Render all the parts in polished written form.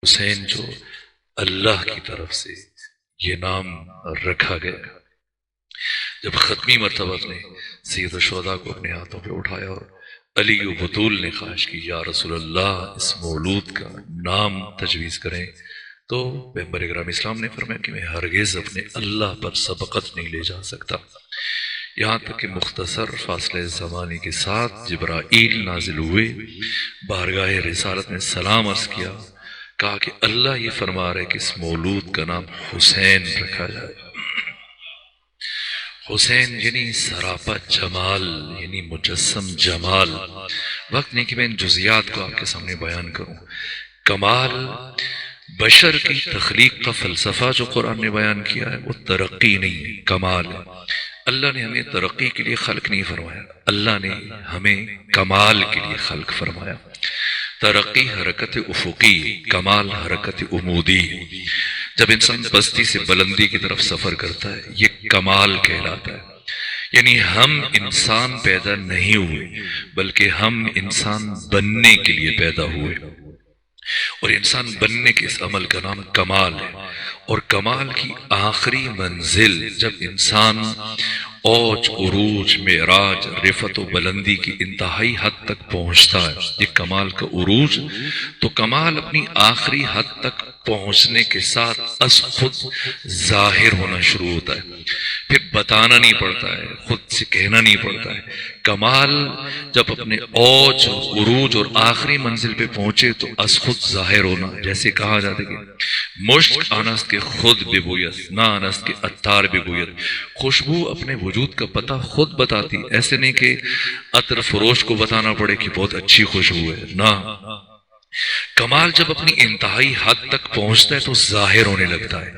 حسین جو اللہ کی طرف سے یہ نام رکھا گیا، جب ختمی مرتبہ نے سید الشہداء کو اپنے ہاتھوں پہ اٹھایا اور علی و بطول نے خواہش کی یا رسول اللہ اس مولود کا نام تجویز کریں، تو پیغمبر اکرم اسلام نے فرمایا کہ میں ہرگز اپنے اللہ پر سبقت نہیں لے جا سکتا، یہاں تک کہ مختصر فاصلے زمانے کے ساتھ جبرائیل نازل ہوئے، بارگاہ رسالت میں سلام عرض کیا، کہا کہ اللہ یہ فرما رہے کہ اس مولود کا نام حسین رکھا جائے۔ حسین یعنی سراپا جمال، یعنی مجسم جمال۔ وقت نہیں کہ میں ان جزیات کو آپ کے سامنے بیان کروں۔ کمال بشر کی تخلیق کا فلسفہ جو قرآن نے بیان کیا ہے وہ ترقی نہیں، کمال ہے۔ اللہ نے ہمیں ترقی کے لیے خلق نہیں فرمایا، اللہ نے ہمیں کمال کے لیے خلق فرمایا۔ ترقی حرکت افقی، کمال حرکت عمودی۔ جب انسان پستی سے بلندی کی طرف سفر کرتا ہے یہ کمال کہلاتا ہے، یعنی ہم انسان پیدا نہیں ہوئے بلکہ ہم انسان بننے کے لیے پیدا ہوئے، اور انسان بننے کے اس عمل کا نام کمال ہے۔ اور کمال کی آخری منزل جب انسان اوج عروج معراج رفعت و بلندی کی انتہائی حد تک پہنچتا ہے، یہ کمال کا عروج۔ تو کمال اپنی آخری حد تک پہنچنے کے ساتھ از خود ظاہر ہونا شروع ہوتا ہے، پھر بتانا نہیں پڑتا ہے، خود سے کہنا نہیں پڑتا ہے۔ کمال جب اپنے اوج عروج اور آخری منزل پہ پہنچے تو از خود ظاہر ہونا، جیسے کہا جاتا ہے کہ مشک انست کے خود بگوید نہ انست کے عطار بگوید۔ خوشبو اپنے وجود کا پتہ خود بتاتی، ایسے نہیں کہ عطر فروش کو بتانا پڑے کہ بہت اچھی خوشبو ہے، نہ۔ کمال جب اپنی انتہائی حد تک پہنچتا ہے تو ظاہر ہونے لگتا ہے۔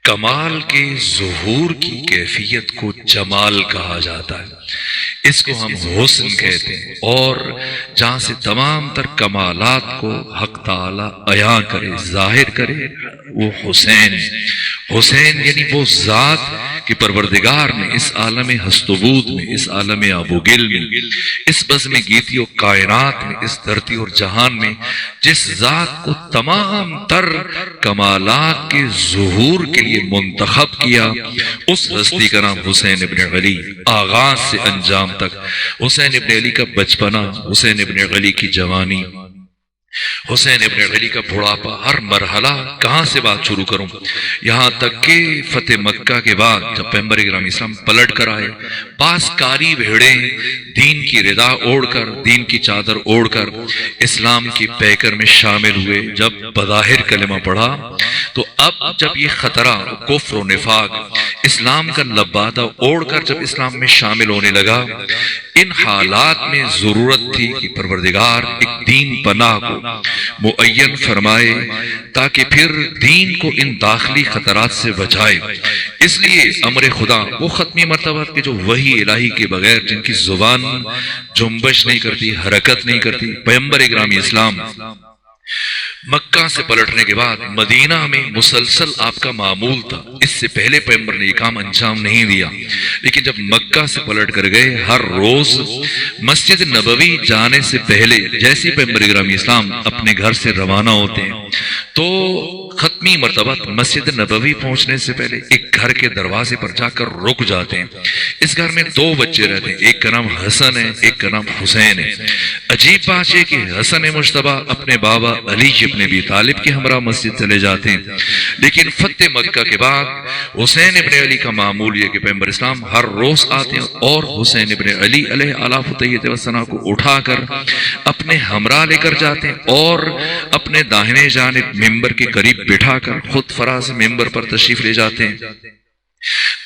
کمال کے ظہور کی کیفیت کو جمال کہا جاتا ہے، اس کو ہم حسن کہتے ہیں، اور جہاں سے تمام تر کمالات کو حق تعالی عیاں کرے، ظاہر کرے، وہ حسین۔ حسین یعنی وہ ذات کہ پروردگار نے اس عالم ہست و بود میں، اس عالم آب و گل میں، اس بزم گیتی و کائنات میں، اس دھرتی اور جہان میں جس ذات کو تمام تر کمالات کے ظہور کے لیے منتخب کیا، اس ہستی کا نام حسین ابن علی۔ آغاز سے انجام تک حسین ابن علی کا بچپنا، حسین ابن علی کی جوانی، حسین ابن علی کا بڑھاپا، ہر مرحلہ کہاں سے بات شروع کروں، یہاں تک کہ فتح مکہ کے بعد جب پیغمبر اکرم اسلام پلٹ کر آئے، پاس کاری بھیڑیں دین کی ردا اوڑھ کر، دین کی چادر اوڑھ کر اسلام کی پیکر میں شامل ہوئے، جب بظاہر کلمہ پڑھا تو اب جب یہ خطرہ کفر و نفاق اسلام کا لبادہ اوڑھ کر جب اسلام میں شامل ہونے لگا، ان حالات میں ضرورت تھی کہ پروردگار ایک دین پناہ کو معین فرمائے تاکہ پھر دین کو ان داخلی خطرات سے بچائے۔ اس لیے امر خدا وہ ختمی مرتبہ کے جو وحی الہی کے بغیر جن کی زبان جنبش نہیں کرتی، حرکت نہیں کرتی، پیغمبر اکرم اسلام مکہ سے پلٹنے کے بعد مدینہ میں مسلسل آپ کا معمول تھا، اس سے پہلے پیغمبر نے یہ کام انجام نہیں دیا، لیکن جب مکہ سے پلٹ کر گئے ہر روز مسجد نبوی جانے سے پہلے جیسے پیغمبر اکرم اسلام اپنے گھر سے روانہ ہوتے ہیں تو ختمی مرتبہ مسجد نبوی پہنچنے سے پہلے ایک گھر کے دروازے پر جا کر رک جاتے ہیں۔ اس گھر میں دو بچے رہتے ہیں، ایک کا نام حسن ہے، ایک کا نام حسین ہے۔ عجیب بات یہ کہ حسن مجتبیٰ اپنے بابا علی ابن ابی طالب کے ہمراہ مسجد چلے جاتے ہیں، لیکن فتح مکہ کے بعد حسین ابن علی کا معمول یہ کہ پیغمبر اسلام ہر روز آتے ہیں اور حسین ابن علی علیہ آلاف تحیت وثنا کو اٹھا کر اپنے ہمراہ لے کر جاتے ہیں اور اپنے داہنے جانب ممبر کے قریب بٹھا کر خود فراز ممبر پر تشریف لے جاتے ہیں،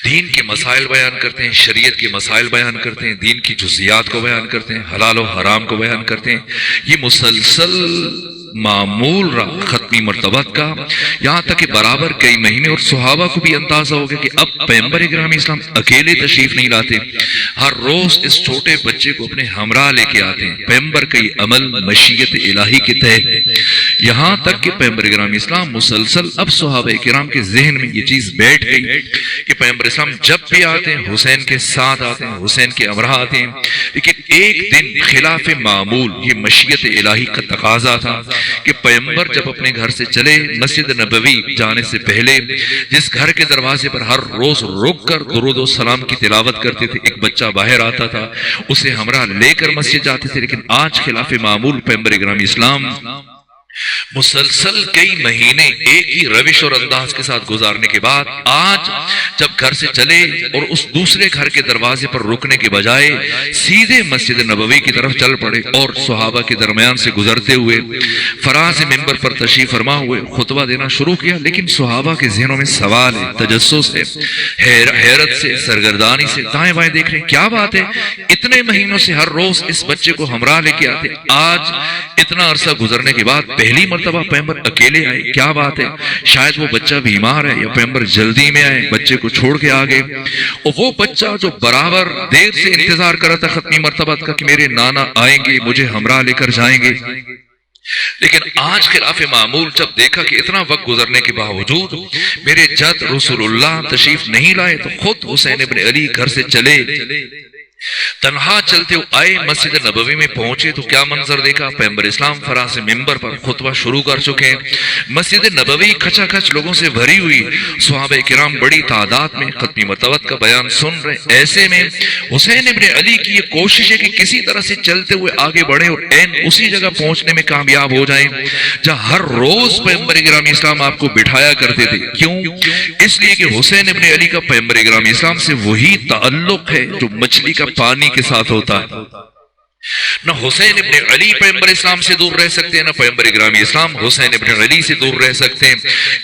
دین کے مسائل بیان کرتے ہیں، شریعت کے مسائل بیان کرتے ہیں، دین کی جزیات کو بیان کرتے ہیں، حلال و حرام کو بیان کرتے ہیں۔ یہ مسلسل معمول رہا ختمی مرتبہ کا، یہاں تک کہ برابر کئی مہینے، اور صحابہ کو بھی اندازہ ہو گیا کہ اب پیغمبر اکرم اسلام اکیلے تشریف نہیں لاتے، ہر روز اس چھوٹے بچے کو اپنے ہمراہ لے کے آتے ہیں۔ پیغمبر کا یہ عمل مشیت الہی کے تحت یہاں تک کہ پیغمبر اکرام اسلام مسلسل اب صحابہ کرام کے ذہن میں یہ چیز بیٹھ گئی کہ پیغمبر اسلام جب بھی آتے ہیں حسین کے ساتھ آتے ہیں، حسین کے امراء آتے ہیں، لیکن ایک دن خلاف معمول، یہ مشیت الہی کا تقاضا تھا کہ پیغمبر جب اپنے گھر سے چلے مسجد نبوی جانے سے پہلے جس گھر کے دروازے پر ہر روز رک کر درود و سلام کی تلاوت کرتے تھے، ایک بچہ باہر آتا تھا، اسے ہمراہ لے کر مسجد جاتے تھے، لیکن آج خلاف معمول پیغمبر اکرام اسلام مسلسل کئی مہینے ایک ہی روش اور انداز کے ساتھ گزارنے کے بعد آج جب گھر سے چلے اور اس دوسرے گھر کے دروازے پر رکنے کے بجائے سیدھے مسجد نبوی کی طرف چل پڑے اور صحابہ کے درمیان سے گزرتے ہوئے فراز منبر پر تشریف فرما ہوئے خطبہ دینا شروع کیا، لیکن صحابہ کے ذہنوں میں سوال ہے، تجسس ہے، حیرت سے، سرگردانی سے دائیں بائیں دیکھ رہے ہیں، کیا بات ہے اتنے مہینوں سے ہر روز اس بچے کو ہمراہ لے کے آتے، آج اتنا عرصہ گزرنے کے بعد پہلی مرتبہ پیغمبر اکیلے آئے، کیا بات ہے، شاید وہ بچہ بیمار ہے یا پیغمبر جلدی میں آئے بچے کو چھوڑ کے آگے، اور وہ بچہ جو برابر دیر سے انتظار کر رہا تھا ختمی مرتبہ کا کہ میرے نانا آئیں گے مجھے ہمراہ لے کر جائیں گے، لیکن آج خلاف معمول جب دیکھا کہ اتنا وقت گزرنے کے باوجود میرے جد رسول اللہ تشریف نہیں لائے تو خود حسین ابن علی گھر سے چلے، تنہا چلتے ہوئے آئے، مسجد نبوی میں پہنچے تو کیا منظر دیکھا، پیغمبر اسلام فراز منبر پر خطبہ شروع کر چکے ہیں، مسجد نبوی کھچا کھچ لوگوں سے بھری ہوئی، صحابہ کرام بڑی تعداد میں ختمی مرتبت کا بیان سن رہے، ایسے میں حسین ابن علی کی یہ کوشش ہے کہ کسی طرح سے چلتے ہوئے آگے بڑھیں اور این اسی جگہ پہنچنے میں کامیاب ہو جائیں جہاں ہر روز پیغمبر اکرام اسلام آپ کو بٹھایا کرتے تھے، کیوں؟ اس لیے کہ حسین ابن علی کا پیغمبر اکرام اسلام سے وہی تعلق ہے جو مچھلی کا پانی کے ساتھ ہوتا ہے، نہ حسین ابن علی پیغمبر اسلام سے دور رہ سکتے ہیں، نہ پیغمبر اکرام اسلام حسین ابن علی سے دور رہ سکتے ہیں،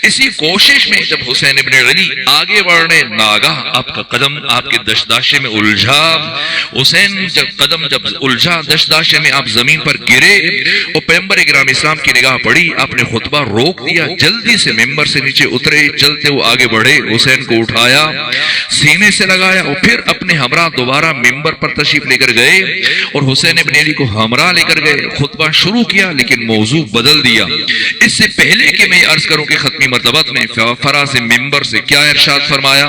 اسی کوشش میں جب حسین ابن علی آگے بڑھنے ناگاہ آپ کا قدم آپ کے دشداشے میں الجھا، حسین جب قدم الجھا دشداشے میں آپ زمین پر گرے اور پیغمبر اکرام اسلام کی نگاہ پڑی، آپ نے خطبہ روک دیا، جلدی سے ممبر سے نیچے اترے، چلتے ہوئے آگے بڑھے، حسین کو اٹھایا، سینے سے لگایا اور پھر اپنے ہمراہ دوبارہ ممبر پر تشریف لے کر گئے اور حسین ابن علی کو ہمراہ لے کر گئے، خطبہ شروع کیا لیکن موضوع بدل دیا۔ اس سے پہلے کہ میں عرض کروں کہ ختمی مرتبت میں فراز منبر سے کیا ارشاد فرمایا،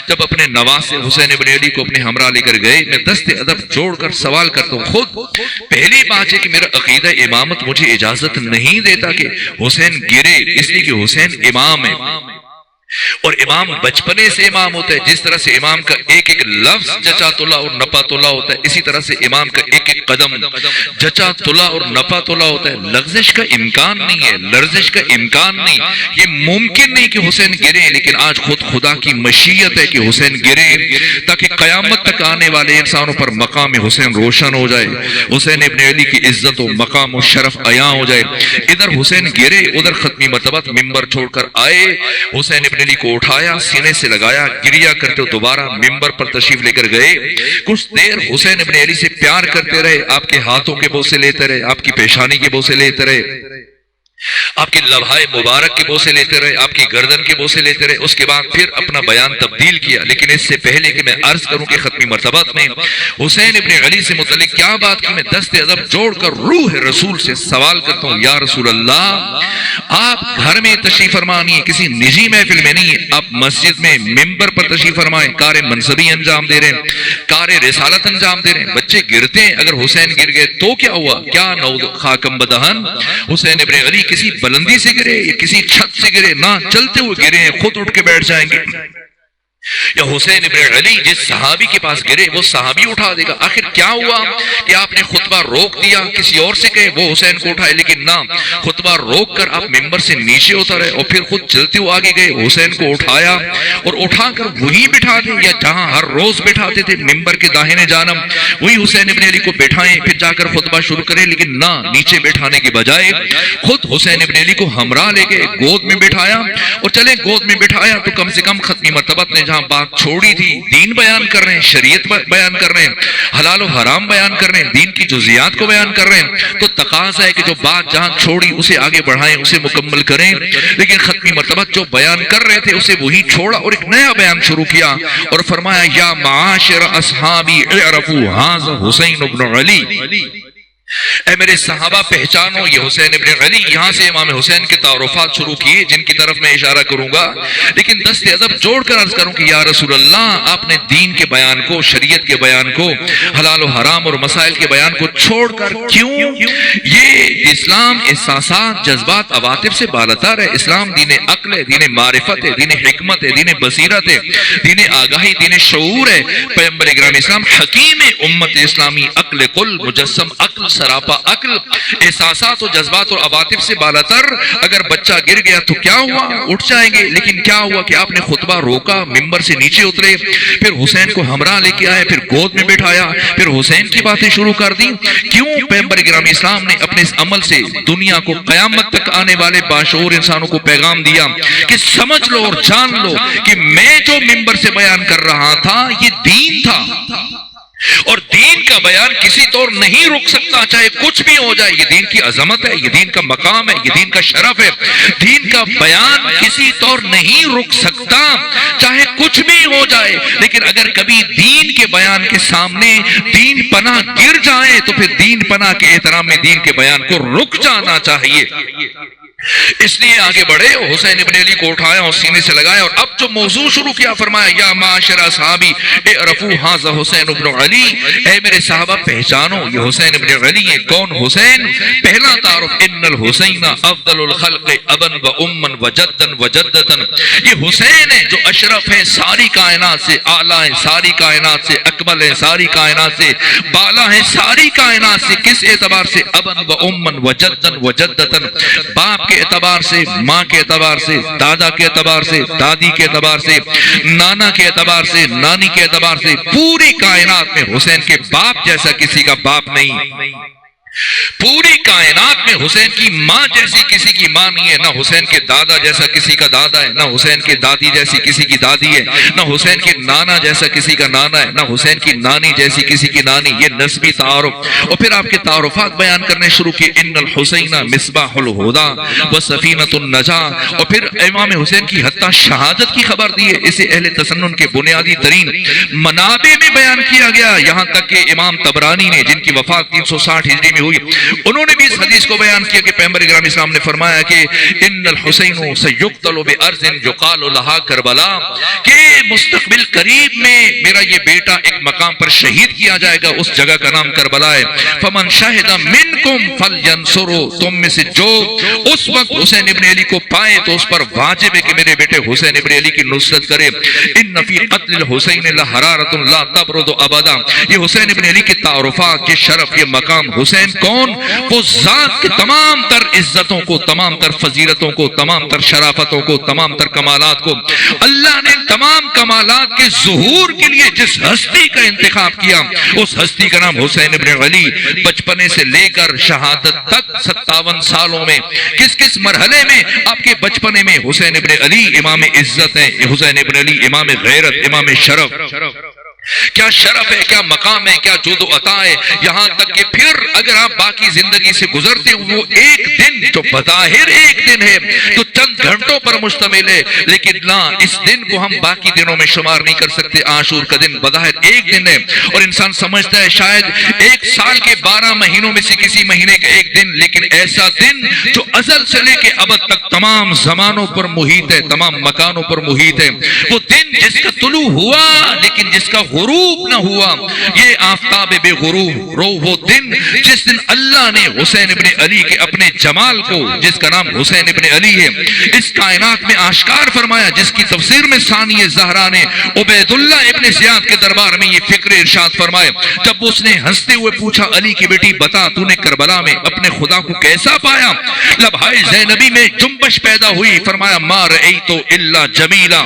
جب اپنے نواسے حسین ابن علی کو اپنے ہمراہ لے کر گئے، میں دست ادب جوڑ کر سوال کرتا ہوں، خود پہلی بات ہے کہ میرا عقیدہ امامت مجھے اجازت نہیں دیتا کہ حسین گرے، اس لیے کہ حسین امام ہے اور امام بچپنے سے امام ہوتا ہے، جس طرح سے امام کا ایک ایک لفظ جچا تلا اور نپا تلا ہوتا ہے، اسی طرح سے امام کا ایک ایک قدم جچا تلا اور نپا تلا ہوتا ہے، لغزش کا امکان نہیں ہے، لرزش کا امکان نہیں، یہ ممکن نہیں کہ حسین گرے، لیکن آج خود خدا کی مشیت ہے کہ حسین گرے تاکہ قیامت تک آنے والے انسانوں پر مقام حسین روشن ہو جائے، حسین ابن علی کی عزت و مقام و شرف عیاں ہو جائے۔ ادھر حسین گرے، ادھر ختمی مرتبت ممبر چھوڑ کر آئے، حسین ابن علی کو اٹھایا، سینے سے لگایا، گریا کرتے دوبارہ ممبر پر تشریف لے کر گئے، کچھ دیر حسین ابن علی سے پیار کرتے رہے، آپ کے ہاتھوں کے بوسے لیتے رہے، آپ کی پیشانی کے بوسے لیتے رہے، آپ کے لبھائے مبارک کے بوسے لیتے رہے، آپ کی گردن کے بوسے لیتے رہے، اس کے بعد پھر اپنا بیان تبدیل کیا۔ لیکن اس سے پہلے کہ میں عرض کروں کہ ختمی مرتبات میں حسین ابن علی سے متعلق کیا بات کی، میں دست ادب جوڑ کر روح رسول سے سوال کرتا ہوں، یا رسول اللہ، آپ گھر میں تشریف فرما نہیں ہے، کسی نجی محفل میں نہیں ہے، آپ مسجد میں ممبر پر تشریف فرمائیں، کار منصبی انجام دے رہے ہیں، کار رسالت انجام دے رہے ہیں، بچے گرتے ہیں، اگر حسین گر گئے تو کیا ہوا، کیا نعوذ خاکم بدہن حسین ابن علی کسی بلندی سے گرے یا کسی چھت سے گرے، نہ چلتے ہوئے گرے ہیں، خود اٹھ کے بیٹھ جائیں گے، یا حسین ابن علی جس صحابی کے پاس گرے وہ صحابی اٹھا دے گا۔ آخر کیا ہوا کہ آپ نے خطبہ روک دیا، کسی اور سے کہے وہ حسین کو اٹھائے، لیکن نہ، خطبہ روک کر آپ ممبر سے نیچے اترے اور پھر خود چلتے ہوئے آگے گئے، حسین کو اٹھایا اور اٹھا کر وہی بٹھا دیں، یا جہاں ہر روز بٹھاتے تھے ممبر کے داہنے جانب وہی حسین ابن علی کو بٹھائیں، پھر جا کر خطبہ شروع کریں، لیکن نہ، نیچے بٹھانے کے بجائے خود حسین ابن علی کو ہمراہ لے کے گود میں بٹھایا، اور چلے گود میں بٹھایا تو کم سے کم ختمی مرتبت نے جہاں بات چھوڑی تھی، دین بیان کر رہے ہیں، شریعت بیان کر رہے ہیں، حلال و حرام بیان کر رہے ہیں، دین کی جزیات کو بیان کر رہے ہیں، تو تقاضا ہے کہ جو بات جہاں چھوڑی اسے آگے بڑھائیں، اسے مکمل کریں۔ لیکن ختمی مرتبہ جو بیان کر رہے تھے اسے وہی چھوڑا اور ایک نیا بیان شروع کیا اور فرمایا، یا معاشر اصحابی اعرفوا ھذا حسین بن علی، اے میرے صحابہ پہچانو یہ حسین ابن علی. یہاں سے امام حسین کے تعارفات شروع کیے جن کی طرف میں اشارہ کروں گا، لیکن دست ادب جوڑ کر عرض کروں کہ یا رسول اللہ، آپ نے دین کے بیان کو، شریعت کے بیان کو، حلال و حرام اور مسائل کے بیان کو چھوڑ کر کیوں؟ یہ اسلام احساسات، جذبات، عواطف سے بالاتر ہے. اسلام دین عقل ہے، دین معرفت ہے، دین حکمت ہے، دین بصیرت ہے، دین آگاہی، دین شعور ہے. پیغمبر اکرام اسلام حکیم امت اسلامی، عقل کل، مجسم عقل، سراپا عقل، احساسات و جذبات اور عواطف سے بالاتر. اگر بچہ گر گیا تو کیا ہوا؟ اٹھ جائیں گے. لیکن کیا ہوا کہ آپ نے خطبہ روکا، ممبر سے نیچے اترے، پھر حسین کو ہمراہ لے کے آئے، پھر گود میں بٹھایا، پھر حسین کی باتیں شروع کر دی. کیوں؟ پیغمبر اکرام اسلام نے اپنے اس عمل سے دنیا کو قیامت تک آنے والے باشعور انسانوں کو پیغام دیا کہ سمجھ لو اور جان لو کہ میں جو ممبر سے بیان کر رہا تھا یہ دین تھا، اور دین کا بیان کسی طور نہیں رک سکتا، چاہے کچھ بھی ہو جائے. یہ دین کی عظمت ہے، یہ دین کا مقام ہے، یہ دین کا شرف ہے. دین کا بیان کسی طور نہیں رک سکتا، چاہے کچھ بھی ہو جائے. لیکن اگر کبھی دین کے بیان کے سامنے دین پناہ گر جائے تو پھر دین پناہ کے احترام میں دین کے بیان کو رک جانا چاہیے. اس لیے آگے بڑھے، حسین ابن علی کو اٹھایا اور سینے سے لگایا، اور اب جو موضوع شروع کیا فرمایا یا معاشر اصحابی اعرفوا ھذا حسین ابن علی. اے میرے صحابہ پہچانو یہ حسین ابن علی ہے. کون حسین؟ پہلا تعارف، ان الحسین افضل الخلق ابا و اما و جدا و جدتا. یہ حسین ہے جو اشرف ہے ساری کائنات سے، اعلیٰ ہے ساری کائنات سے، اکمل ہے ساری کائنات سے، بالا ہے ساری کائنات سے. کس اعتبار سے؟ ابا و اما و جدا و جدتا، باپ کے اعتبار سے، ماں کے اعتبار سے، دادا کے اعتبار سے، دادی کے اعتبار سے، نانا کے اعتبار سے، نانی کے اعتبار سے. پوری کائنات میں حسین کے باپ جیسا کسی کا باپ نہیں. پوری کائنات میں حسین کی ماں جیسی کسی کی ماں نہیں ہے، نہ حسین کے دادا جیسا کسی کا دادا ہے، نہ حسین کے دادی جیسی کسی کی دادی ہے، نہ حسین کے نانا جیسا کسی کا نانا ہے، نہ حسین کی نانی جیسی کسی کی نانی. یہ نسبی تعارف. اور پھر آپ کے تعارفات بیان کرنے شروع کیے، ان الحسین مصباح الہدی و سفینۃ النجاہ. اور پھر امام حسین کی حتیٰ شہادت کی خبر دی ہے. اسے اہل تسنن کے بنیادی ترین منابع میں بیان کیا گیا. یہاں تک کہ امام طبرانی نے، جن کی وفات 360 ہجری میں ہوئی، انہوں نے بھی اس حدیث کو بیان کیا کہ پیغمبر اکرم اسلام نے فرمایا کہ ان الحسین سیقتل بارض یقال لها کربلا، کہ مستقبل قریب میں میرا یہ بیٹا ایک مقام پر شہید کیا جائے گا، اس جگہ کا نام کربلا ہے. فمن شہد منکم فلینصروا، تم میں سے جو اس وقت حسین ابن علی کو پائے تو اس پر واجب ہے کہ میرے بیٹے حسین ابن علی کی نصرت کرے. ان فی قتل الحسین لحرارۃ لا تبرد ابدا. یہ حسین ابن علی کے تعارفات، یہ شرف، یہ مقام. حسین کون؟ وہ ذات کے تمام تر عزتوں کو، تمام تر فضیلتوں کو، تمام تر شرافتوں کو، تمام تر کمالات کو، اللہ نے تمام کمالات کے ظہور کے لیے جس ہستی کا انتخاب کیا اس ہستی کا نام حسین ابن علی. بچپنے سے لے کر شہادت تک 57 سالوں میں کس کس مرحلے میں آپ کے بچپنے میں حسین ابن علی امام عزت ہیں، حسین ابن علی امام غیرت، امام شرف. کیا شرف ہے، کیا مقام ہے، کیا جود و عطا ہے. یہاں تک کہ پھر اگر آپ باقی زندگی سے گزرتے وہ ایک دن جو بظاہر ایک دن ہے تو چند گھنٹوں پر مشتمل ہے، لیکن نہ اس دن کو ہم باقی دنوں میں شمار نہیں کر سکتے. عاشور کا دن بظاہر ایک دن ہے اور انسان سمجھتا ہے شاید ایک سال کے 12 مہینوں میں سے کسی مہینے کا ایک دن، لیکن ایسا دن جو ازل سے لے کے ابد تک تمام زمانوں پر محیط ہے، تمام مکانوں پر محیط ہے. وہ دن جس کا طلوع ہوا لیکن جس کا غروب نہ ہوا، یہ آفتاب بے غروب رو، وہ دن جس دن اللہ نے حسین ابن علی کے اپنے جمال کو، جس کا نام حسین ابن علی ہے، اس کائنات میں آشکار فرمایا، جس کی تفسیر میں ثانی زہرا نے عبید اللہ ابن زیاد کے دربار میں یہ فکر ارشاد فرمائے. جب اس نے ہنستے ہوئے پوچھا علی کی بیٹی بتا تو نے کربلا میں اپنے خدا کو کیسا پایا؟ لبھائے زینبی میں جنبش پیدا ہوئی. فرمایا ما رأیت الا جمیلا،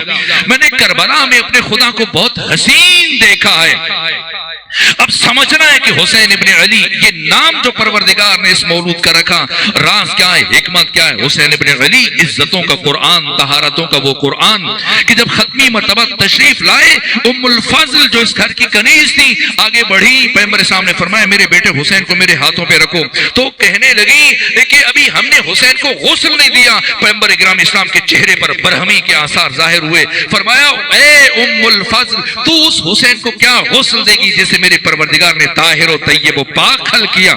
میں نے کربلا میں اپنے خدا کو بہت حسین دیکھا ہے. اب سمجھنا ہے کہ حسین ابن علی یہ نام جو پروردگار نے اس مولود کا رکھا، راز کیا ہے، حکمت کیا ہے؟ حسین ابن علی عزتوں کا قرآن، طہارتوں کا وہ قرآن کہ جب ختمی مرتبہ تشریف لائے، ام الفضل جو اس گھر کی کنیز تھی آگے بڑھی، پیغمبر سامنے فرمایا میرے بیٹے حسین کو میرے ہاتھوں پہ رکھو. تو کہنے لگی کہ ابھی ہم نے حسین کو غسل نہیں دیا. پیغمبر اکرام اسلام کے چہرے پر برہمی کے آثار ظاہر ہوئے. فرمایا اے ام الفضل تو اس حسین کو کیا غسل دے گی جسے میرے پروردگار نے طاہر و طیب و پاک خلق کیا؟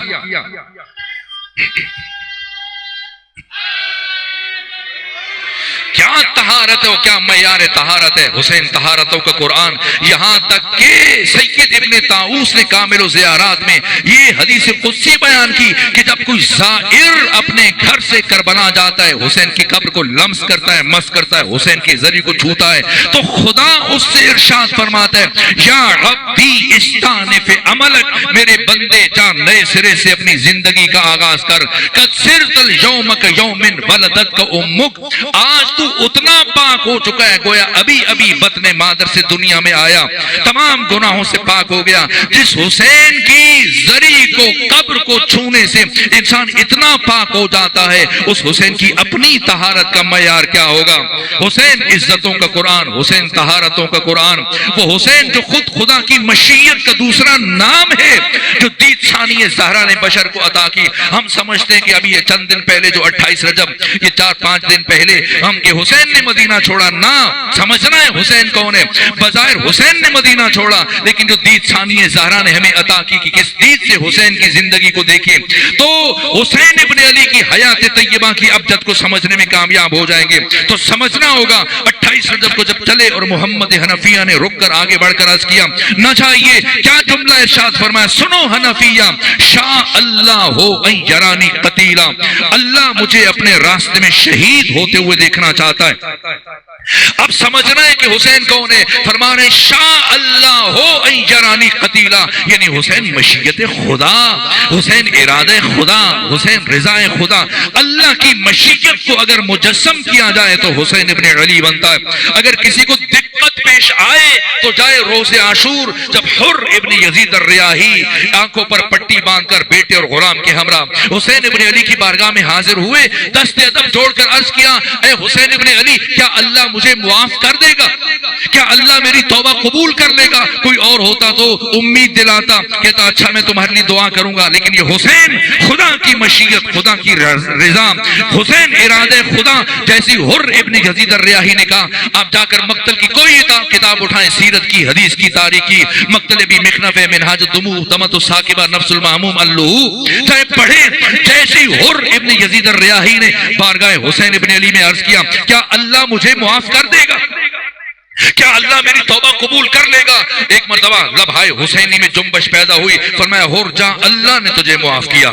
کیا طہارت ہے اور کیا معیار طہارت ہے حسین طہارتوں کا قرآن. یہاں تک کہ سید ابن طاؤس نے کامل الزیارات میں یہ حدیث قدسی بیان کی کہ جب کوئی زائر اپنے گھر سے کربلا جاتا ہے، حسین کی قبر کو لمس کرتا ہے، مس کرتا ہے، حسین کی زری کو چھوتا ہے، تو خدا اس سے ارشاد فرماتا ہے یا عبدی استانف عملک، میرے بندے جا نئے سرے سے اپنی زندگی کا آغاز کر. قد صرت اليوم كيوم ولدتك امك، آج تو اتنا پاک ہو چکا ہے گویا ابھی ابھی بطن مادر سے دنیا میں آیا، تمام گناہوں سے پاک ہو گیا. جس حسین کی زری کو قبر کو چھونے سے انسان اتنا پاک ہو جاتا ہے، اس حسین کی اپنی طہارت کا معیار کیا ہوگا. حسین عزتوں کا قرآن، حسین طہارتوں کا قرآن، وہ حسین جو خود خدا کی مشیت کا دوسرا نام ہے، جو دید ثانی زہرا نے بشر کو عطا کی. ہم سمجھتے ہیں کہ ابھی یہ چند دن پہلے جو 28 رجب، یہ 4-5 دن پہلے ہم کہ حسین نے مدینہ چھوڑا، نہ سمجھنا ہے حسین کون ہے. بظاہر حسین نے مدینہ چھوڑا، لیکن جو دید ثانی زہرا نے ہمیں عطا کی کہ کس دید سے حسین کی زندگی کو دیکھیں، تو حسین ابن علی کی حیات طیبہ کی ابجد کو سمجھنے میں کامیاب ہو جائیں گے. تو سمجھنا ہوگا 28 رجب کو جب چلے اور محمد حنفیہ نے رک کر آگے بڑھ کر عرض کیا نہ چاہیے، کیا جملہ ارشاد فرمایا، سنو حنفیہ شاء اللہ ہو ان یرانی قتیلا، اللہ مجھے اپنے راستے میں شہید ہوتے ہوئے دیکھنا چاہتا ہے. اب سمجھنا ہے کہ حسین کون ہے. فرما رہے شاء اللہ ہو ان یرانی قتیلا، یعنی حسین مشیت خدا، حسین ارادہ خدا، حسین رضا خدا. اللہ کی مشیت کو اگر مجسم کیا جائے تو حسین ابن علی بنتا ہے. اگر کسی کو دقت پیش آئے تو جائے روز عاشور، جب حر ابن یزید الریاحی آنکھوں پر پٹی باندھ کر بیٹے اور غلام کے ہمراہ حسین ابن علی کی بارگاہ میں حاضر ہوئے، دست ادب جوڑ کر عرض کیا اے حسین ابن علی، کیا اللہ مجھے معاف کر دے گا؟ کیا اللہ میری توبہ قبول کر لے گا؟ کوئی اور ہوتا تو امید دلاتا، کہتا اچھا میں تمہارے لیے دعا کروں گا، لیکن یہ حسین خدا کی مشیت، خدا کی رضا، حسین ارادہ خدا. جیسی حر ابن یزید الریاحی نے کہا آپ جا کر مقتل کی کوئی کتاب اٹھائیں، سیرت کی، حدیث کی، تاریخ کی، مقتل بھی مخنف ہے، منہاج الدموع، دمۃ الثاقبہ، نفس المحموم اللؤ، چاہے پڑھیں. جیسی حر ابن یزید الریاحی نے بارگاہ حسین ابن علی میں عرض کیا کیا اللہ مجھے معاف کر دے گا؟ کیا اللہ میری توبہ قبول کر لے گا؟ ایک مرتبہ لبھائے حسینی میں جنبش پیدا ہوئی، فرمایا ہور جا اللہ نے تجھے معاف کیا.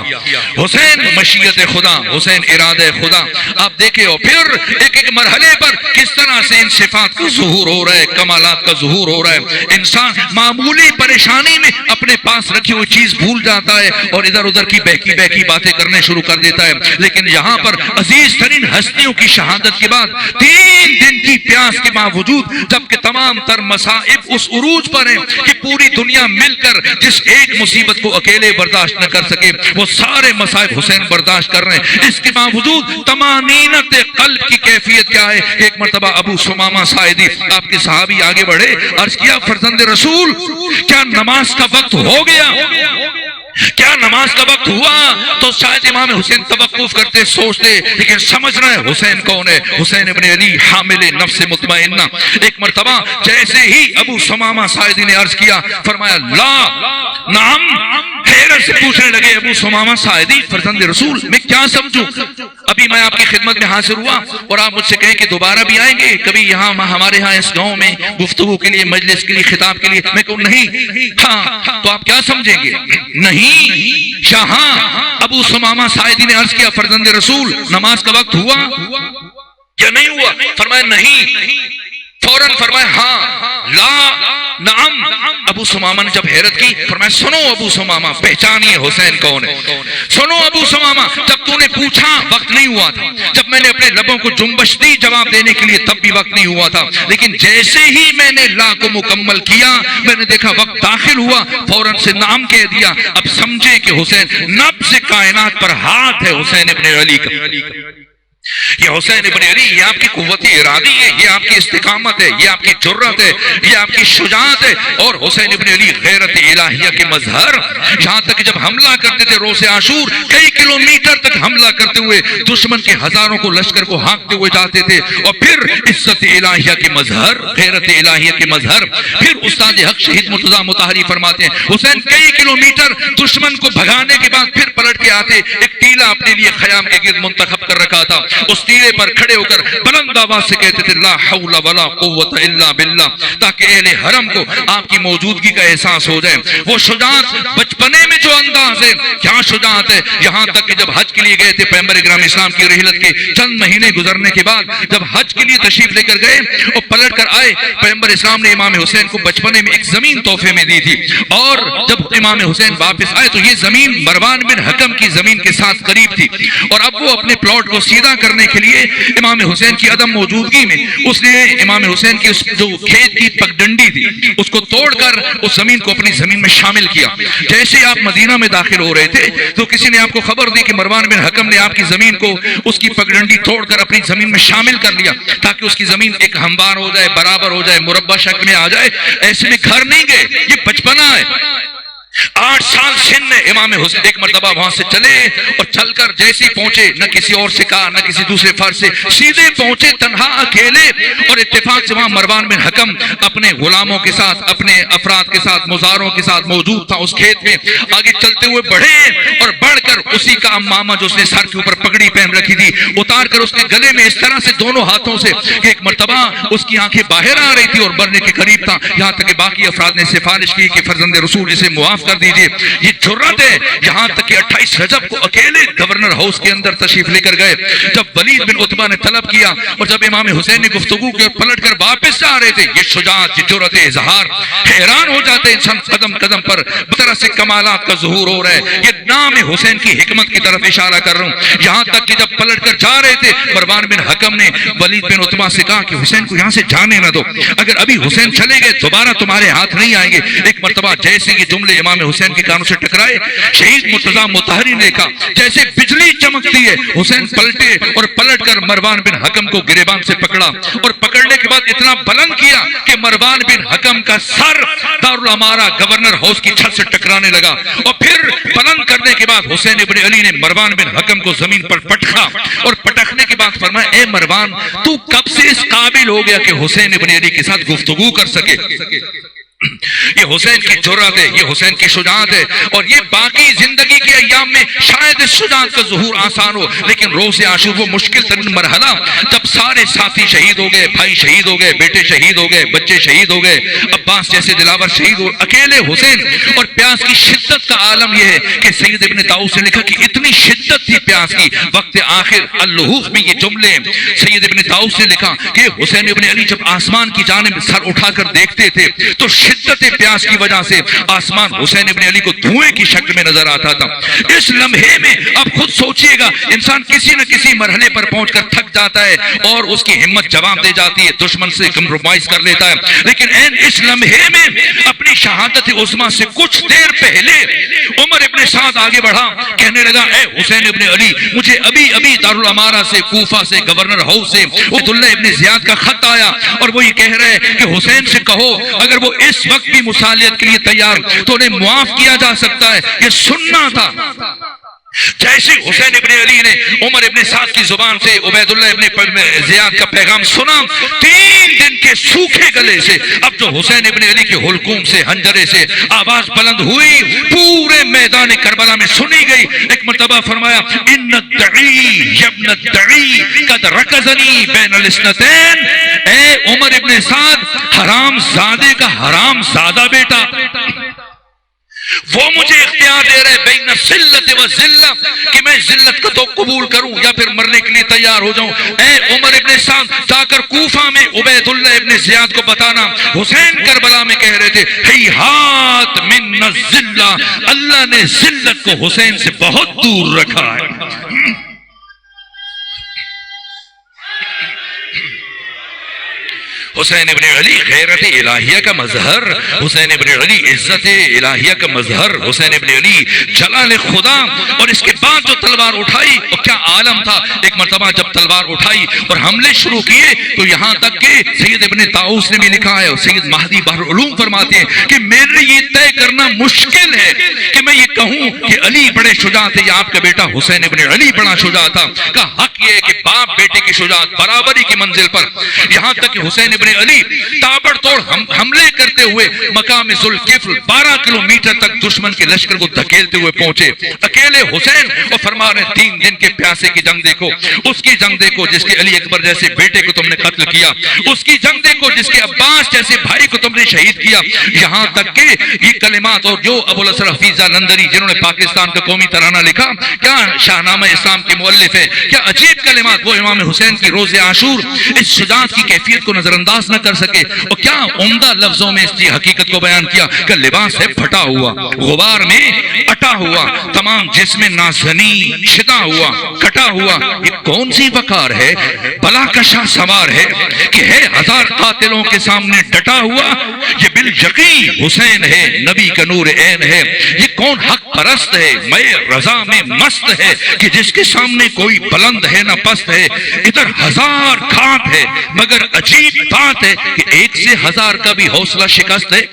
حسین مشیت خدا، حسین ارادہ خدا. آپ دیکھیں اور پھر ایک ایک مرحلے پر کس طرح سے ان صفات کا ظہور ہو رہا ہے، کمالات کا ظہور ہو رہا ہے. انسان معمولی پریشانی میں اپنے پاس رکھی ہوئی چیز بھول جاتا ہے اور ادھر ادھر کی بہکی بہکی باتیں کرنے شروع کر دیتا ہے. لیکن یہاں پر عزیز ترین ہستیوں کی شہادت کے بعد 3 دن کی پیاس کے باوجود، جبکہ تمام تر مصائب اس عروج پر ہیں کہ پوری دنیا مل کر جس ایک مصیبت کو اکیلے برداشت نہ کر سکے، وہ سارے مصائب حسین برداشت کر رہے ہیں. اس کے باوجود طمانینت قلب کی کیفیت کیا ہے. ایک مرتبہ ابو ثمامہ ساعدی آپ کے صحابی آگے بڑھے، عرض کیا فرزند رسول کیا نماز کا وقت ہو گیا؟ کیا نماز کا وقت ہوا؟ تو شاید امام حسین توقف کرتے، سوچتے، لیکن سمجھ رہے ہیں حسین کون ہے. حسین ابن علی حامل نفس مطمئنہ. ایک مرتبہ جیسے ہی ابو ثمامہ ساعدی نے عرض کیا، فرمایا لا نعم. حیرت سے پوچھنے لگے ابو ثمامہ ساعدی فرزند رسول میں کیا سمجھوں؟ ابھی میں آپ کی خدمت میں حاضر ہوا اور آپ مجھ سے کہیں کہ دوبارہ بھی آئیں گے کبھی یہاں ہمارے ہاں اس گاؤں میں گفتگو کے لیے، مجلس کے لیے، خطاب کے لیے. میں کہوں نہیں. ہاں تو آپ کیا سمجھیں گے؟ نہیں. شاہاں ابو ثمامہ ساعدی نے عرض کیا فرزند رسول نماز کا وقت ہوا یا نہیں ہوا؟ فرمایا نہیں. فوراً فرمایا ہاں. لا نعم. ابو ثمامہ نے جب حیرت کی فرمایا سنو ابو ثمامہ، پہچانیے حسین کون ہے. سنو ابو ثمامہ، جب تو نے پوچھا وقت نہیں ہوا تھا، جب میں نے اپنے لبوں کو جنبش دی جواب دینے کے لیے تب بھی وقت نہیں ہوا تھا، لیکن جیسے ہی میں نے لا کو مکمل کیا میں نے دیکھا وقت داخل ہوا، فوراً سے نام کہہ دیا. اب سمجھے کہ حسین نبض کائنات پر ہاتھ ہے حسین ابن علی کا. یہ حسین ابن علی، یہ آپ کی قوت ارادی ہے، یہ آپ کی استقامت ہے، یہ آپ کی جرت ہے، یہ آپ کی شجاعت ہے. اور حسین ابن علی غیرت الہیہ کے مظہر. یہاں تک جب حملہ کرتے تھے روز عاشور، کئی کلومیٹر تک حملہ کرتے ہوئے دشمن کے ہزاروں کو لشکر کو ہانکتے ہوئے جاتے تھے. اور پھر عزت الہیہ کے مظہر، غیرت الہیہ کے مظہر. پھر استاد حق شہید مرتضیٰ مطہری فرماتے ہیں حسین کئی کلومیٹر دشمن کو بھگانے کے بعد پھر پلٹ کے آتے. ایک ٹیلا اپنے لیے خیام کے گرد منتخب کر رکھا تھا. اس ٹیلے پر کھڑے ہو کر بلند آواز سے کہتے تھے لا حول ولا قوت الا باللہ، تاکہ اہل حرم کو آپ کی موجودگی کا احساس ہو جائے. وہ شجاعت بچپنے میں جو انداز ہے، کیا شجاعت ہے. یہاں تک کہ جب حج کے لیے گئے تھے، پیغمبر اکرام اسلام کی رحلت کے چند مہینے گزرنے کے بعد جب حج کے لیے تشریف لے کر گئے اور پلٹ کر آئے، پیغمبر اسلام نے امام حسین کو بچپنے میں ایک زمین تحفے میں دی تھی. اور جب امام حسین واپس آئے تو یہ زمین مروان بن حکم کی زمین کے ساتھ قریب تھی. اور اب وہ اپنے پلاٹ کو سیدھا کرنے کے لیے امام حسین کی عدم موجودگی میں اس نے امام حسین کی جو کھیت کی پگڈنڈی تھی اس کو توڑ کر اس زمین کو اپنی زمین میں شامل کیا. جیسے آپ مدینہ میں داخل ہو رہے تھے تو کسی نے آپ کو خبر دی کہ مروان بن حکم نے آپ کی زمین کو اس کی پگڈنڈی توڑ کر اپنی زمین میں شامل کر لیا تاکہ اس کی زمین ایک ہموار ہو جائے، برابر ہو جائے، مربع شکل میں آ جائے. ایسے میں گھر نہیں گئے، یہ بچپنا ہے. 8 سال سن میں امام حسین ایک مرتبہ وہاں سے چلے اور چل کر جیسے پہنچے، نہ کسی اور سے کہا نہ کسی دوسرے فرد سے، سیدھے پہنچے تنہا اکیلے. اور اتفاق سے وہاں مروان بن حکم اپنے غلاموں کے ساتھ، اپنے افراد کے ساتھ، مزاروں کے ساتھ موجود تھا اس کھیت میں. آگے چلتے ہوئے بڑھے اور بڑھ کر اسی کا امامہ جو اس نے سر کے اوپر پگڑی پہن رکھی تھی اتار کر اس نے گلے میں اس طرح سے دونوں ہاتھوں سے کہ ایک مرتبہ اس کی آنکھیں باہر آ رہی تھی اور مرنے کے قریب تھا. یہاں تک کہ باقی افراد نے سفارش کی کہ فرزند رسول اسے معاف کر دیجئے. یہ جرت ہے. یہاں تک کہ 28 رجب کو اکیلے گورنر ہاؤس کے اندر تشریف لے کر گئے. جب ولید بن عتبہ نے طلب کیا اور جب امام حسین نے گفتگو کی اور پلٹ کر واپس جا رہے تھے، یہ شجاعت، یہ جرت اظہار، حیران ہو جاتے انسان. قدم قدم پر طرح سے کمالات کا ظہور ہو رہا ہے. یہ نام حسین کی حکمت کی طرف اشارہ کر رہا ہوں. یہاں تک کہ جب پلٹ کر جا رہے تھے مروان بن حکم نے ولید بن عتبہ سے کہا کہ حسین کو یہاں سے جانے نہ دو، اگر ابھی حسین چلے گئے دوبارہ تمہارے ہاتھ نہیں آئیں گے. ایک مرتبہ جیسے یہ جملے امام حسین کے کانوں سے ٹکرائے، شہید مرتضیٰ مطہری نے کہا جیسے بجلی چمکتی ہے. حسین پلٹے اور پلٹ کر مروان بن حکم کو گریبان سے پکڑا اور پکڑنے کے بعد اتنا بلند کیا کہ مروان بن حکم کا سر دارالامارہ گورنر ہاؤس کی چھت سے ٹکرانے لگا. اور پھر بلند کرنے کے بعد حسین ابن علی نے مروان بن حکم کو زمین پر پٹکا اور پٹکنے کے بعد فرمایا اے مروان، تو کب سے اس قابل ہو گیا کہ حسین ابن علی کے ساتھ گفتگو کر سکے. یہ حسین کی جرات ہے، یہ حسین کی شجاعت ہے. اور یہ باقی زندگی کے ایام میں شاید اس شجاعت کا ظہور آسان ہو، لیکن روز عاشور وہ مشکل ترین مرحلہ جب سارے ساتھی شہید ہو گئے، بھائی شہید ہو گئے، بیٹے شہید ہو گئے، بچے شہید ہو گئے، عباس جیسے دلاور شہید ہو، اکیلے حسین. اور پیاس کی شدت کا عالم یہ ہے کہ سید ابن طاؤس نے لکھا کہ اتنی شدت تھی پیاس کی وقت آخر اللحوف میں. یہ جملے سید ابن طاؤس نے لکھا کہ حسین ابن علی جب آسمان کی جانب سر اٹھا کر دیکھتے تھے تو شدت پیاس کی وجہ سے آسمان حسین ابن علی کو دھوئیں کی شکل میں نظر آتا تھا. اس لمحے میں آپ خود سوچئے گا، انسان کسی نہ کسی مرحلے پر پہنچ کر تھک جاتا ہے اور اس کی ہمت جواب دے جاتی ہے، دشمن سے کمپرومائز کر لیتا ہے. لیکن اس لمحے میں اپنی شہادت عظمیٰ سے کچھ دیر پہلے عمر ابن سعد آگے بڑھا، کہنے لگا اے حسین ابن علی، مجھے ابھی دارالامارہ سے، کوفہ سے، گورنر ہاؤس سے عبداللہ ابن زیاد کا خط آیا اور وہ یہ کہہ رہے کہ حسین سے کہو اگر وہ اس وقت بھی مصالحت کے لیے تیار تو انہیں معاف کیا جا سکتا ہے. یہ سننا تھا. جیسے حسین ابن علی نے عمر ابن سعد کی زبان سے عبیداللہ ابن زیاد کا پیغام سنا، 3 دن کے سوکھے گلے سے اب جو حسین ابن علی کے حلقوم سے، حنجرے سے آواز بلند ہوئی، پورے میدان کربلا میں سنی گئی. ایک مرتبہ فرمایا ان الدعی ابن الدعی قد رکزنی بین الاثنتین، اے عمر ابن سعد، حرام زادے کا حرام زادہ بیٹا، وہ مجھے اختیار دے رہے بین ذلت و ذلہ کہ میں ذلت کو تو قبول کروں یا پھر مرنے کے لیے تیار ہو جاؤں. اے عمر ابن سعد، جا کر کوفہ میں عبیداللہ ابن زیاد کو بتانا حسین کربلا میں کہہ رہے تھے ہیہات من الذلہ، اللہ نے ذلت کو حسین سے بہت دور رکھا ہے. حسین ابن علی غیرت الہیہ کا مظہر، حسین ابن علی عزت الہیہ کا مظہر، حسین ابن علی جلال خدا. اور اس کے بعد جو تلوار اٹھائی اور کیا عالم تھا. ایک مرتبہ جب تلوار اٹھائی اور حملے شروع کیے تو یہاں تک کہ سید ابن طاؤس نے بھی لکھا ہے اور سید مہدی بحر العلوم فرماتے ہیں کہ میرے یہ طے کرنا مشکل ہے کہ میں یہ کہوں کہ علی بڑے شجاع تھے یا آپ کا بیٹا حسین ابن علی بڑا شجاع تھا. کا حق یہ ہے کہ باپ بیٹے کی شجاعت برابری کی منزل پر. یہاں تک کہ حسین ابن علی تابڑ توڑ حملے کرتے ہوئے مقام ذوالکفل 12 کلومیٹر تک دشمن کے لشکر کو دھکیلتے ہوئے پہنچے. اکیلے حسین اور فرما رہے 3 دن کے پیاسے کی جنگ دیکھو، اس کی جنگ دیکھو جس کے علی اکبر جیسے بیٹے کو تم نے قتل کیا، اس کی جنگ دیکھو جس کے عباس جیسے بھائی کو تم نے شہید کیا. یہاں تک کہ یہ کلمات اور جو ابو الاسر حفیظ لندری جنہوں نے پاکستان کا قومی ترانہ لکھا، کیا شاہنامہ اسلام کے مؤلف ہے، کیا عجیب کلمات. وہ امام حسین کی روز عاشور اس شجاعت کی کیفیت کو نظر انداز نہ کر سکے اور کیا عمدہ لفظوں میں اس کی حقیقت کو بیان کیا کہ لباس ہے پھٹا ہوا، غبار میں اٹا ہوا، تمام جسم نازنی شدا ہوا، کٹا ہوا. یہ کون سی وقار ہے، بلا کا شاہ سوار ہے کہ ہے 1000 قاتلوں کے سامنے ڈٹا ہوا. یہ بالیقین حسین ہے، نبی کا نور عین ہے. یہ کون حق پرست ہے، میں رضا میں مست ہے کہ جس کے سامنے کوئی بلند ہے نہ پست ہے. ادھر 1000 گھات ہے مگر عجیب بات ہے کہ 1 سے 1000 کا بھی حوصلہ شکست ہے.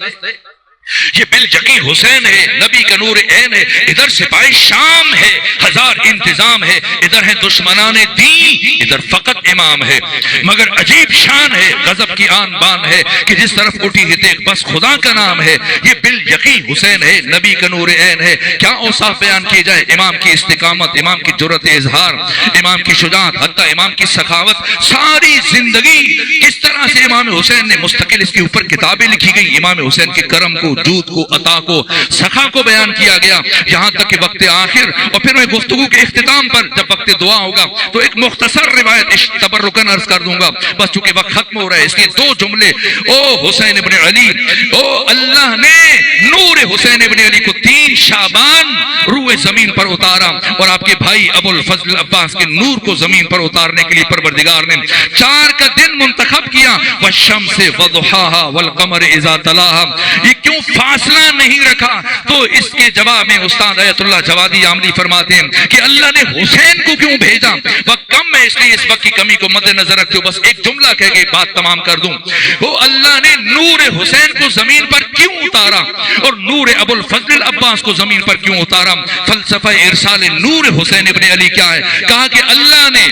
یہ بالیقین حسین ہے، نبی کا نور عین ہے. ادھر سپاہی شام ہے، 1000 انتظام ہے. ادھر ہے دشمنان دین، ادھر فقط امام ہے. مگر عجیب شان ہے، غضب کی آن بان ہے کہ جس طرف اٹھی ہے دیکھ بس خدا کا نام ہے. یہ بالیقین حسین ہے، نبی کا نور عین ہے. کیا اوصاف بیان کیے جائے امام کی استقامت، امام کی جرأت اظہار، امام کی شجاعت، حتیٰ امام کی سخاوت. ساری زندگی کس طرح سے امام حسین نے مستقل اس کے اوپر کتابیں لکھی گئی. امام حسین کے کرم کو، جود کو، عطا کو، سخا کو بیان کیا گیا. یہاں تک کہ وقت آخر اور پھر میں گفتگو کے اختتام پر جب وقت دعا ہوگا تو ایک مختصر روایت تبرکن عرض کر دوں گا بس چونکہ وقت ختم ہو رہا ہے. اس لیے 2 جملے. او حسین ابن علی، او اللہ نے نور حسین ابن علی کو 3 شعبان روح زمین پر اتارا اور آپ کے بھائی ابو الفضل عباس کے نور کو زمین پر اتارنے کے لیے پروردگار نے 4 کا دن منتخب کیا. والشمس وضحاها والقمر اذا تلاها. یہ کیوں فاصلہ نہیں رکھا؟ تو اس کے جواب میں استاد آیت اللہ جوادی عاملی فرماتے ہیں کہ اللہ نے حسین کو کیوں بھیجا. وقت کم ہے اس لیے اس وقت کی کمی کو مد نظر رکھتے ہو بس ایک جملہ کہہ کے بات تمام کر دوں. وہ اللہ نے نور حسین کو زمین پر کیوں اتارا اور نور ابو الفضل عباس کو زمین پر کیوں اتارا؟ فلسفہ ارسال نور حسین ابن علی کیا ہے؟ کہا کہ اللہ نے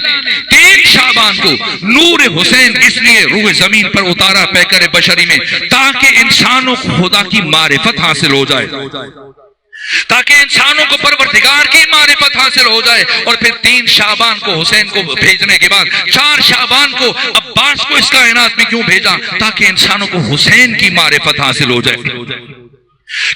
3 شعبان کو نور حسین اس لیے روح زمین پر اتارا پیکر بشری میں تاکہ انسانوں کو خدا کی معرفت حاصل ہو جائے، تاکہ انسانوں کو پروردگار کی معرفت حاصل ہو جائے. اور پھر 3 شعبان کو حسین کو بھیجنے کے بعد 4 شعبان کو عباس کو اس کائنات میں کیوں بھیجا؟ تاکہ انسانوں کو حسین کی معرفت حاصل ہو جائے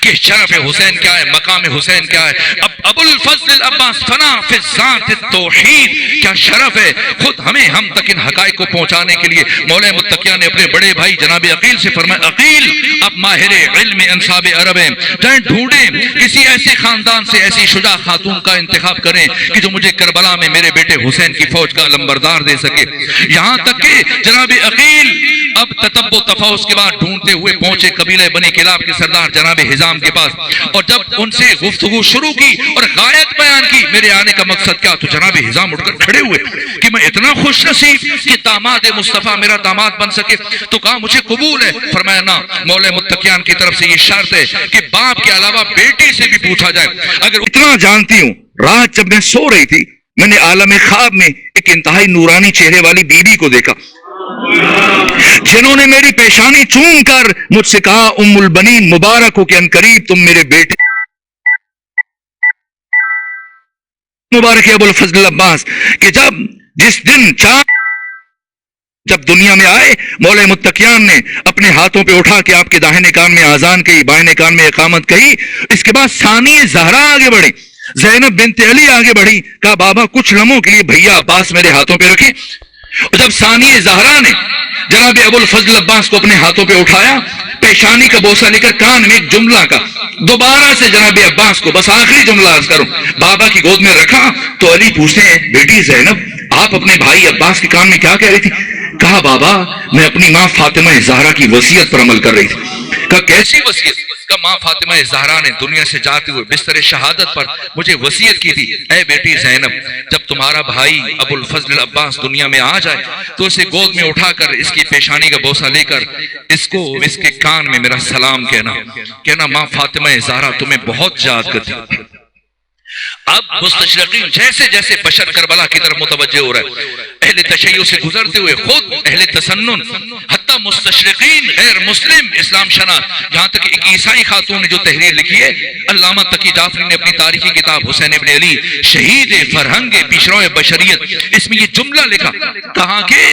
کہ شرف حسین کیا ہے، مقام حسین کیا ہے. اب ابو الفضل العباس فنا فی ذات التوحید کیا شرف ہے. خود ہمیں ہم تک ان حقائق کو پہنچانے کے لیے مولا متقیہ نے اپنے بڑے بھائی جناب عقیل سے فرمایا عقیل اب ماہر علم انصاب عرب ہیں، جائیں ڈھونڈیں کسی ایسے خاندان سے ایسی شجاع خاتون کا انتخاب کریں کہ جو مجھے کربلا میں میرے بیٹے حسین کی فوج کا علمبردار دے سکے. یہاں تک کہ جناب عقیل اب تتبع تفحص کے بعد ڈھونڈتے ہوئے پہنچے قبیلہ بنی کلاب کے سردار جناب حزام کے پاس اور جب ان سے گفتگو شروع کی اور غایت بیان کی میرے آنے کا مقصد کیا تو جناب حزام اٹھ کر کھڑے ہوئے کہ میں اتنا خوش نصیب کہ داماد مصطفیٰ میرا داماد بن سکے. تو کہا مجھے قبول ہے. فرمایا نہ، مولا متقیان کی طرف سے یہ شرط ہے کہ باپ کے علاوہ بیٹی سے بھی پوچھا جائے. اگر اتنا جانتی ہوں رات جب میں سو رہی تھی میں نے عالم خواب میں ایک انتہائی نورانی چہرے والی بیوی کو دیکھا جنہوں نے میری پیشانی چوم کر مجھ سے کہا ام البنین مبارک ہو کہ ان قریب تم میرے بیٹے مبارک ابو الفضل عباس کہ جس دن جب دنیا میں آئے مولا متقیان نے اپنے ہاتھوں پہ اٹھا کے آپ کے داہنے کان میں آذان کہی، بائیں کان میں اقامت کہی. اس کے بعد ثانی زہرا آگے بڑھی، زینب بنت علی آگے بڑھی. کہا بابا کچھ لمحوں کے لیے بھیا عباس میرے ہاتھوں پہ رکھیں. اور جب ثانی زہرا نے جناب ابو الفضل عباس کو اپنے ہاتھوں پہ اٹھایا پیشانی کا بوسہ لے کر کان میں ایک جملہ کا دوبارہ سے جناب عباس کو بس آخری جملہ عرض کروں بابا کی گود میں رکھا تو علی پوچھتے ہیں بیٹی زینب آپ اپنے بھائی عباس کے کان میں کیا کہہ رہی تھی؟ کہا بابا میں اپنی ماں فاطمہ زہرا کی وصیت پر عمل کر رہی تھی. کہا کیسی وصیت؟ کہ ماں فاطمہ زہرا نے دنیا سے جاتے ہوئے بستر شہادت پر مجھے وصیت کی تھی، اے بیٹی زینب جب تمہارا بھائی ابو الفضل العباس دنیا میں آ جائے تو اسے گود میں اٹھا کر اس کی پیشانی کا بوسہ لے کر اس کو اس کے کان میں میرا سلام کہنا ماں فاطمہ زہرا تمہیں بہت یاد کرتی. اب مستشرقین جیسے جیسے بشر کربلا کی طرف متوجہ ہو رہا ہے، اہل تشیع سے گزرتے ہوئے خود اہل تسنن، حتیٰ مستشرقین غیر مسلم اسلام شناس، یہاں تک ایک عیسائی خاتون نے جو تحریر لکھی ہے، علامہ تقی جعفری نے اپنی تاریخی کتاب حسین ابن علی شہید فرہنگ پیشرو بشریت، اس میں یہ جملہ لکھا، کہا کہ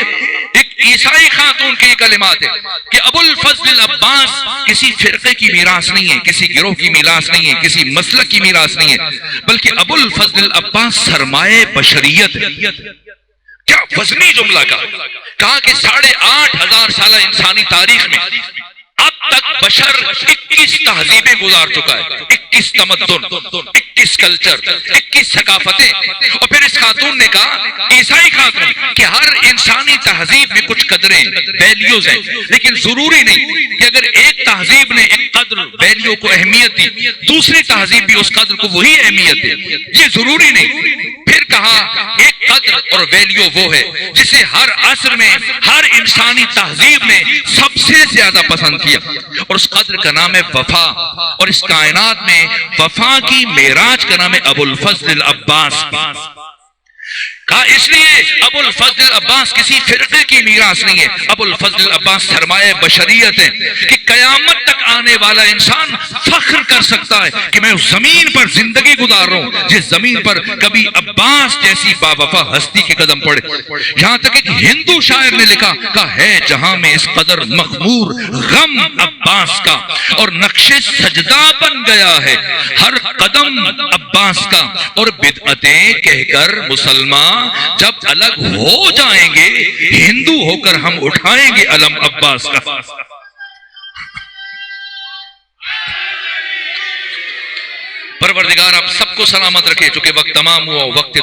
ایک عیسائی خاتون کے کلمات ہے کہ ابو الفضل العباس کسی فرقے کی میراث نہیں ہے، کسی گروہ کی میراث نہیں ہے، کسی مسلک کی میراث نہیں ہے، بلکہ ابو الفضل العباس سرمایہ بشریت ہے. کیا وزنی جملہ کہا کہ 8,500 سالہ انسانی تاریخ میں اب تک بشر 21 تہذیبیں گزار چکا ہے، 21 تمدن، 21 کلچر، 21 ثقافتیں. اور پھر اس خاتون نے کہا، عیسائی خاتون، کہ ہر انسانی تہذیب میں کچھ قدریں ویلیوز ہیں، لیکن ضروری نہیں کہ اگر ایک تہذیب نے ایک قدر ویلیو کو اہمیت دی دوسری تہذیب بھی اس قدر کو وہی اہمیت دے، یہ ضروری نہیں. پھر کہا ایک قدر اور ویلیو وہ ہے جسے ہر عصر میں ہر انسانی تہذیب نے سب سے زیادہ پسند کیا، اور اس قدر کا نام ہے وفا، اور اس کائنات میں وفا کی معراج کا نام ہے ابو الفضل العباس. کہا اس لیے ابو الفضل العباس کسی فرقے کی میراث نہیں ہے، ابو الفضل العباس سرمایہ بشریت ہے کہ قیامت تک آنے والا انسان فخر کر سکتا ہے کہ میں اس زمین پر زندگی گزار رہا ہوں جس زمین پر کبھی عباس جیسی باوفا ہستی کے قدم پڑے. یہاں تک ایک ہندو شاعر نے لکھا کہ ہے جہاں میں اس قدر مخمور غم عباس کا، اور نقش سجدہ بن گیا ہے ہر قدم عباس کا، اور بدعتیں کہہ کر مسلمان جب الگ ہو جائیں گے ہندو ہو کر ہم اٹھائیں گے علم عباس کا. پروردگار آپ سب کو سلامت رکھے. چونکہ وقت تمام ہوا، وقت دو